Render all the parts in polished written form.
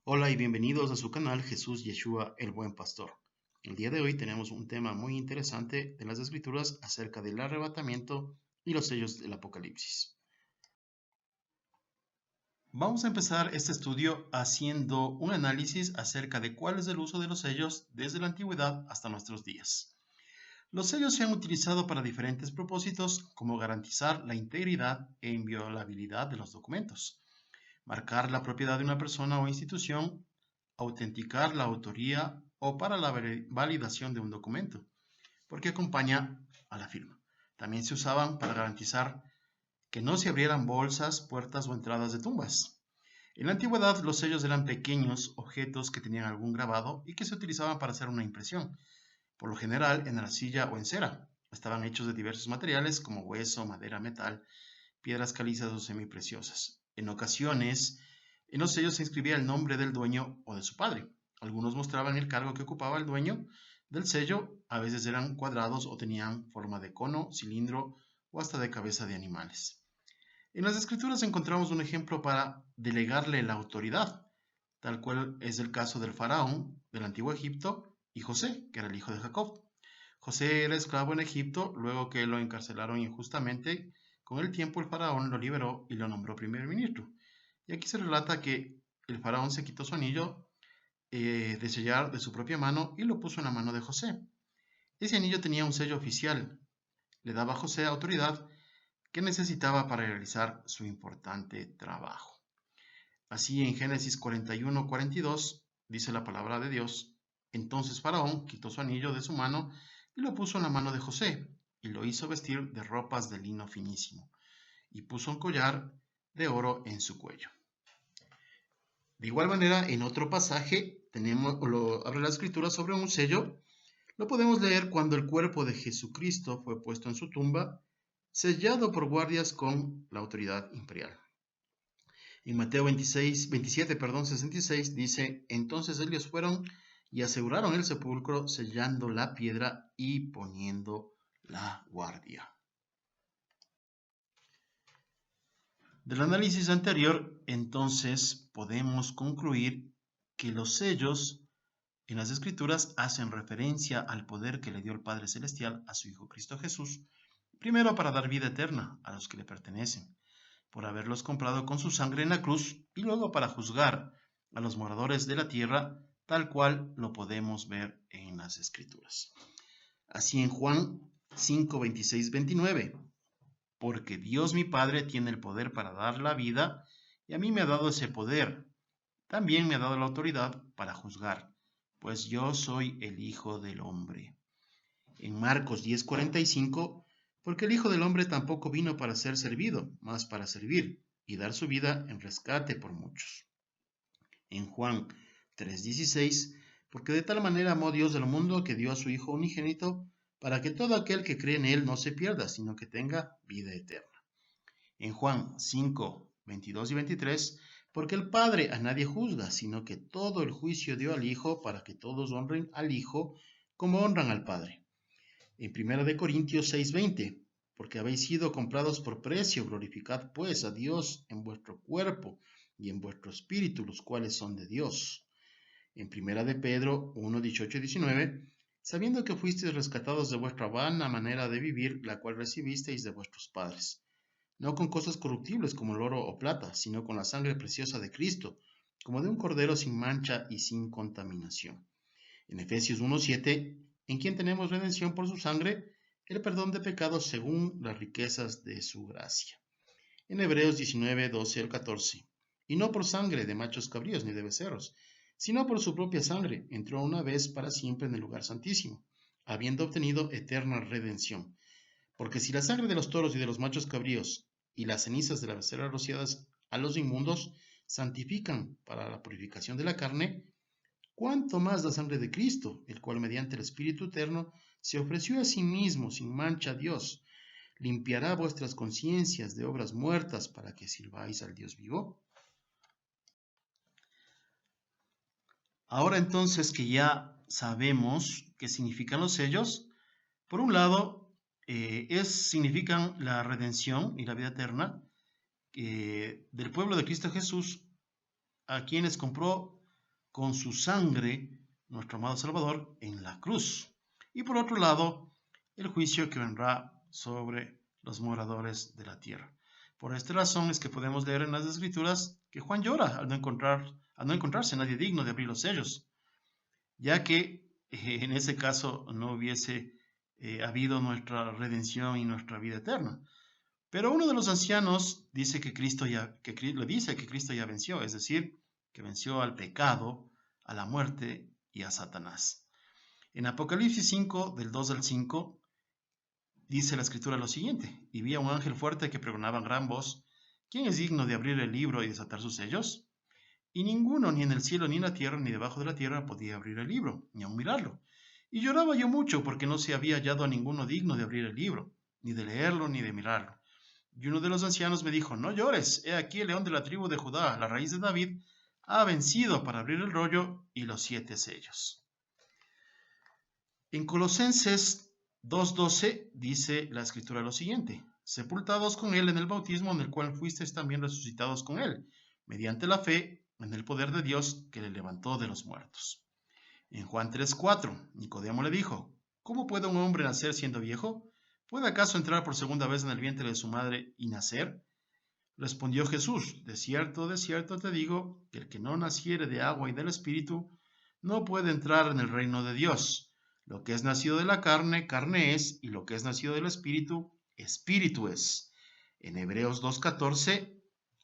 Hola y bienvenidos a su canal Jesús Yeshua el Buen Pastor. El día de hoy tenemos un tema muy interesante de las Escrituras acerca del arrebatamiento y los sellos del Apocalipsis. Vamos a empezar este estudio haciendo un análisis acerca de cuál es el uso de los sellos desde la antigüedad hasta nuestros días. Los sellos se han utilizado para diferentes propósitos, como garantizar la integridad e inviolabilidad de los documentos, marcar la propiedad de una persona o institución, autenticar la autoría o para la validación de un documento, porque acompaña a la firma. También se usaban para garantizar que no se abrieran bolsas, puertas o entradas de tumbas. En la antigüedad los sellos eran pequeños objetos que tenían algún grabado y que se utilizaban para hacer una impresión, por lo general en arcilla o en cera. Estaban hechos de diversos materiales como hueso, madera, metal, piedras calizas o semipreciosas. En ocasiones, en los sellos se inscribía el nombre del dueño o de su padre. Algunos mostraban el cargo que ocupaba el dueño del sello, a veces eran cuadrados o tenían forma de cono, cilindro o hasta de cabeza de animales. En las escrituras encontramos un ejemplo para delegarle la autoridad, tal cual es el caso del faraón del antiguo Egipto y José, que era el hijo de Jacob. José era esclavo en Egipto, luego que lo encarcelaron injustamente. Con el tiempo el faraón lo liberó y lo nombró primer ministro. Y aquí se relata que el faraón se quitó su anillo de sellar de su propia mano y lo puso en la mano de José. Ese anillo tenía un sello oficial, le daba a José autoridad que necesitaba para realizar su importante trabajo. Así en Génesis 41-42 dice la palabra de Dios: entonces Faraón quitó su anillo de su mano y lo puso en la mano de José, y lo hizo vestir de ropas de lino finísimo, y puso un collar de oro en su cuello. De igual manera, en otro pasaje abre la escritura sobre un sello. Lo podemos leer cuando el cuerpo de Jesucristo fue puesto en su tumba, sellado por guardias con la autoridad imperial. En Mateo 66 dice: entonces ellos fueron y aseguraron el sepulcro, sellando la piedra y poniendo la guardia. Del análisis anterior, entonces, podemos concluir que los sellos en las Escrituras hacen referencia al poder que le dio el Padre Celestial a su Hijo Cristo Jesús, primero para dar vida eterna a los que le pertenecen, por haberlos comprado con su sangre en la cruz, y luego para juzgar a los moradores de la tierra, tal cual lo podemos ver en las Escrituras. Así en Juan 5, 26, 29, porque Dios mi Padre tiene el poder para dar la vida, y a mí me ha dado ese poder. También me ha dado la autoridad para juzgar, pues yo soy el Hijo del Hombre. En Marcos 10:45, porque el Hijo del Hombre tampoco vino para ser servido, mas para servir y dar su vida en rescate por muchos. En Juan 3:16, porque de tal manera amó Dios al mundo que dio a su Hijo unigénito, para que todo aquel que cree en Él no se pierda, sino que tenga vida eterna. En Juan 5:22 y 23, porque el Padre a nadie juzga, sino que todo el juicio dio al Hijo, para que todos honren al Hijo como honran al Padre. En 1 Corintios 6:20, porque habéis sido comprados por precio, glorificad pues a Dios en vuestro cuerpo y en vuestro espíritu, los cuales son de Dios. En 1 Pedro 1:18 y 19, sabiendo que fuisteis rescatados de vuestra vana manera de vivir, la cual recibisteis de vuestros padres, no con cosas corruptibles como el oro o plata, sino con la sangre preciosa de Cristo, como de un cordero sin mancha y sin contaminación. En Efesios 1:7, en quien tenemos redención por su sangre, el perdón de pecados según las riquezas de su gracia. En Hebreos 19:12 al 14, y no por sangre de machos cabríos ni de becerros, sino por su propia sangre, entró una vez para siempre en el lugar santísimo, habiendo obtenido eterna redención. Porque si la sangre de los toros y de los machos cabríos y las cenizas de la becerra rociadas a los inmundos santifican para la purificación de la carne, cuánto más la sangre de Cristo, el cual mediante el Espíritu Eterno se ofreció a sí mismo sin mancha a Dios, limpiará vuestras conciencias de obras muertas para que sirváis al Dios vivo. Ahora entonces que ya sabemos qué significan los sellos, por un lado, significan la redención y la vida eterna del pueblo de Cristo Jesús, a quienes compró con su sangre nuestro amado Salvador en la cruz. Y por otro lado, el juicio que vendrá sobre los moradores de la tierra. Por esta razón es que podemos leer en las Escrituras que Juan llora al no encontrarse nadie digno de abrir los sellos, ya que en ese caso no hubiese habido nuestra redención y nuestra vida eterna. Pero uno de los ancianos dice que le dice que Cristo ya venció, es decir, que venció al pecado, a la muerte y a Satanás. En Apocalipsis 5, del 2 al 5, dice la Escritura lo siguiente: y vi a un ángel fuerte que pregonaba en gran voz: ¿quién es digno de abrir el libro y desatar sus sellos? Y ninguno, ni en el cielo, ni en la tierra, ni debajo de la tierra, podía abrir el libro, ni aun mirarlo. Y lloraba yo mucho, porque no se había hallado a ninguno digno de abrir el libro, ni de leerlo, ni de mirarlo. Y uno de los ancianos me dijo: no llores, he aquí el león de la tribu de Judá, la raíz de David, ha vencido para abrir el rollo y los 7 sellos. En Colosenses 2:12 dice la Escritura lo siguiente: sepultados con él en el bautismo, en el cual fuisteis también resucitados con él, mediante la fe en el poder de Dios que le levantó de los muertos. En Juan 3:4, Nicodemo le dijo: ¿cómo puede un hombre nacer siendo viejo? ¿Puede acaso entrar por segunda vez en el vientre de su madre y nacer? Respondió Jesús: de cierto te digo, que el que no naciere de agua y del Espíritu, no puede entrar en el reino de Dios. Lo que es nacido de la carne, carne es, y lo que es nacido del Espíritu, Espíritu es. En Hebreos 2:14,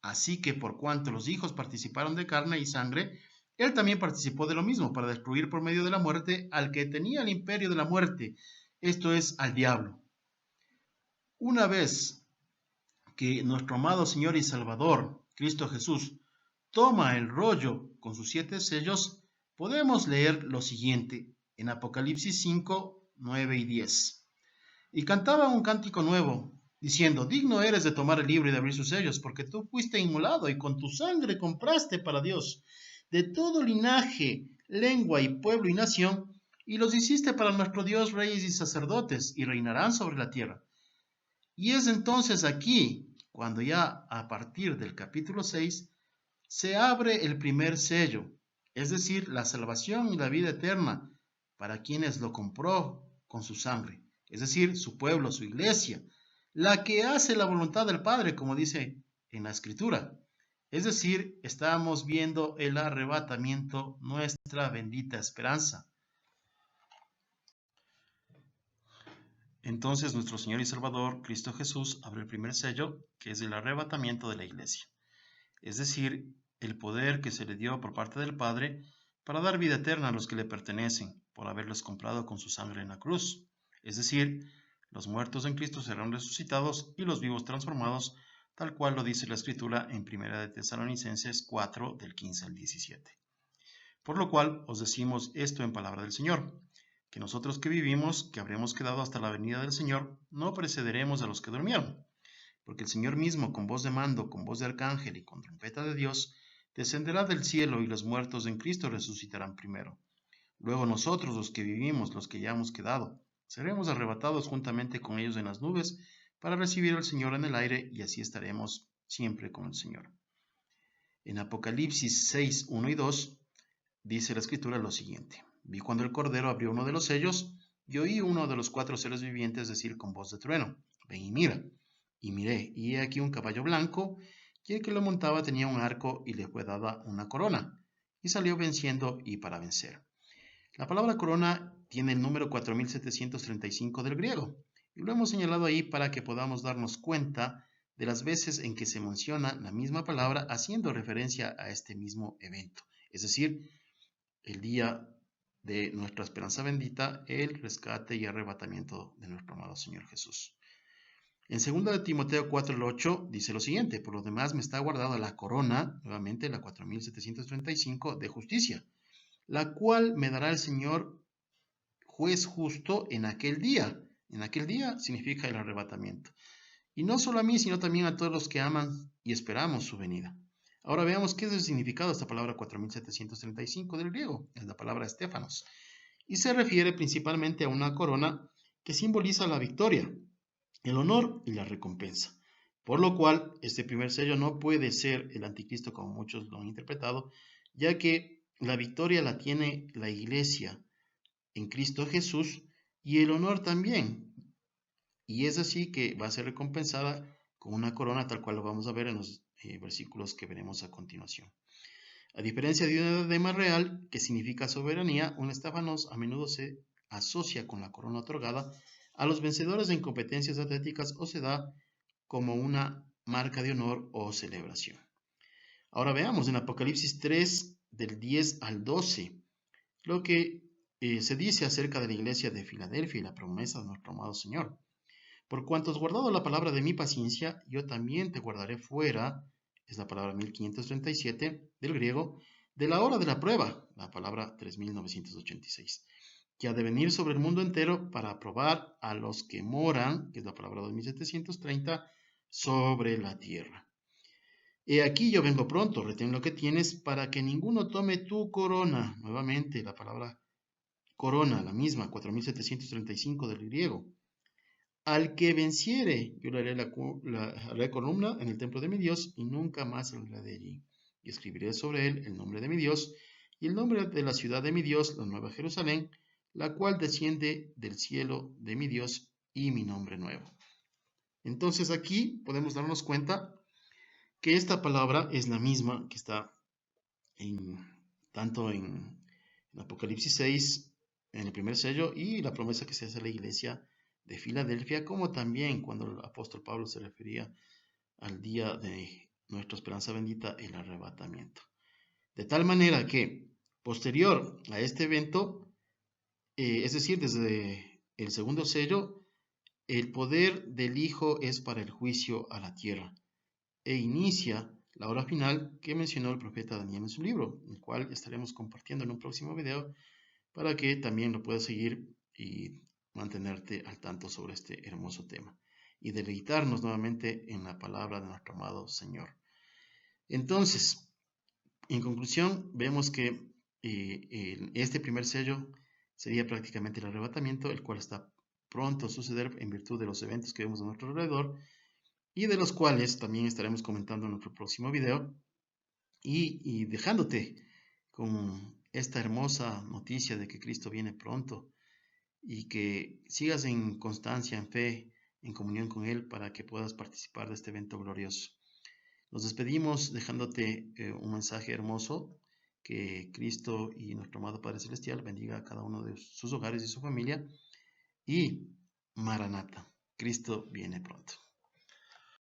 así que por cuanto los hijos participaron de carne y sangre, él también participó de lo mismo, para destruir por medio de la muerte al que tenía el imperio de la muerte, esto es, al diablo. Una vez que nuestro amado Señor y Salvador, Cristo Jesús, toma el rollo con sus 7 sellos, podemos leer lo siguiente en Apocalipsis 5, 9 y 10. Y cantaban un cántico nuevo, diciendo: digno eres de tomar el libro y de abrir sus sellos, porque tú fuiste inmolado y con tu sangre compraste para Dios de todo linaje, lengua y pueblo y nación, y los hiciste para nuestro Dios reyes y sacerdotes, y reinarán sobre la tierra. Y es entonces aquí cuando ya a partir del capítulo 6 se abre el primer sello, es decir, la salvación y la vida eterna para quienes lo compró con su sangre, es decir, su pueblo, su iglesia, la que hace la voluntad del Padre, como dice en la Escritura. Es decir, estamos viendo el arrebatamiento, nuestra bendita esperanza. Entonces nuestro Señor y Salvador, Cristo Jesús, abre el primer sello, que es el arrebatamiento de la iglesia, es decir, el poder que se le dio por parte del Padre para dar vida eterna a los que le pertenecen, por haberlos comprado con su sangre en la cruz. Es decir, los muertos en Cristo serán resucitados y los vivos transformados, tal cual lo dice la Escritura en 1 de Tesalonicenses 4, del 15 al 17. Por lo cual os decimos esto en palabra del Señor, que nosotros que vivimos, que habremos quedado hasta la venida del Señor, no precederemos a los que durmieron. Porque el Señor mismo, con voz de mando, con voz de arcángel y con trompeta de Dios, descenderá del cielo, y los muertos en Cristo resucitarán primero. Luego nosotros, los que vivimos, los que ya hemos quedado, seremos arrebatados juntamente con ellos en las nubes, para recibir al Señor en el aire, y así estaremos siempre con el Señor. En Apocalipsis 6, 1 y 2, dice la Escritura lo siguiente: vi cuando el Cordero abrió uno de los sellos, y oí uno de los 4 seres vivientes decir con voz de trueno: ven y mira. Y miré, y he aquí un caballo blanco, y el que lo montaba tenía un arco, y le fue dada una corona, y salió venciendo y para vencer. La palabra corona tiene el número 4735 del griego, y lo hemos señalado ahí para que podamos darnos cuenta de las veces en que se menciona la misma palabra haciendo referencia a este mismo evento, es decir, el día de nuestra esperanza bendita, el rescate y arrebatamiento de nuestro amado Señor Jesús. En 2 de Timoteo 4:8 dice lo siguiente: por lo demás me está guardada la corona, nuevamente la 4735, de justicia, la cual me dará el Señor juez justo en aquel día. En aquel día significa el arrebatamiento. Y no solo a mí, sino también a todos los que aman y esperamos su venida. Ahora veamos qué es el significado de esta palabra 4735 del griego, es la palabra estéfanos, y se refiere principalmente a una corona que simboliza la victoria, el honor y la recompensa. Por lo cual, este primer sello no puede ser el anticristo como muchos lo han interpretado, ya que la victoria la tiene la iglesia en Cristo Jesús y el honor también. Y es así que va a ser recompensada con una corona, tal cual lo vamos a ver en los versículos que veremos a continuación. A diferencia de una diadema real, que significa soberanía, un estéfanos a menudo se asocia con la corona otorgada a los vencedores en competencias atléticas o se da como una marca de honor o celebración. Ahora veamos en Apocalipsis 3, del 10 al 12, lo que se dice acerca de la iglesia de Filadelfia y la promesa de nuestro amado Señor. Por cuanto has guardado la palabra de mi paciencia, yo también te guardaré fuera, es la palabra 1537 del griego, de la hora de la prueba, la palabra 3986, que ha de venir sobre el mundo entero para probar a los que moran, que es la palabra 2730, sobre la tierra. He aquí yo vengo pronto, retén lo que tienes para que ninguno tome tu corona. Nuevamente la palabra corona, la misma, 4735 del griego. Al que venciere, yo le haré haré columna en el templo de mi Dios y nunca más saldrá de allí. Y escribiré sobre él el nombre de mi Dios y el nombre de la ciudad de mi Dios, la nueva Jerusalén, la cual desciende del cielo de mi Dios y mi nombre nuevo. Entonces aquí podemos darnos cuenta que esta palabra es la misma que está tanto en Apocalipsis 6, en el primer sello, y la promesa que se hace a la iglesia de Filadelfia, como también cuando el apóstol Pablo se refería al día de nuestra esperanza bendita, el arrebatamiento. De tal manera que, posterior a este evento, es decir, desde el segundo sello, el poder del Hijo es para el juicio a la tierra e inicia la hora final que mencionó el profeta Daniel en su libro, el cual estaremos compartiendo en un próximo video para que también lo puedas seguir y mantenerte al tanto sobre este hermoso tema y deleitarnos nuevamente en la palabra de nuestro amado Señor. Entonces, en conclusión, vemos que este primer sello sería prácticamente el arrebatamiento, el cual está pronto a suceder en virtud de los eventos que vemos a nuestro alrededor y de los cuales también estaremos comentando en nuestro próximo video y dejándote con esta hermosa noticia de que Cristo viene pronto y que sigas en constancia, en fe, en comunión con Él para que puedas participar de este evento glorioso. Nos despedimos dejándote un mensaje hermoso, que Cristo y nuestro amado Padre Celestial bendiga a cada uno de sus hogares y su familia y Maranata, Cristo viene pronto.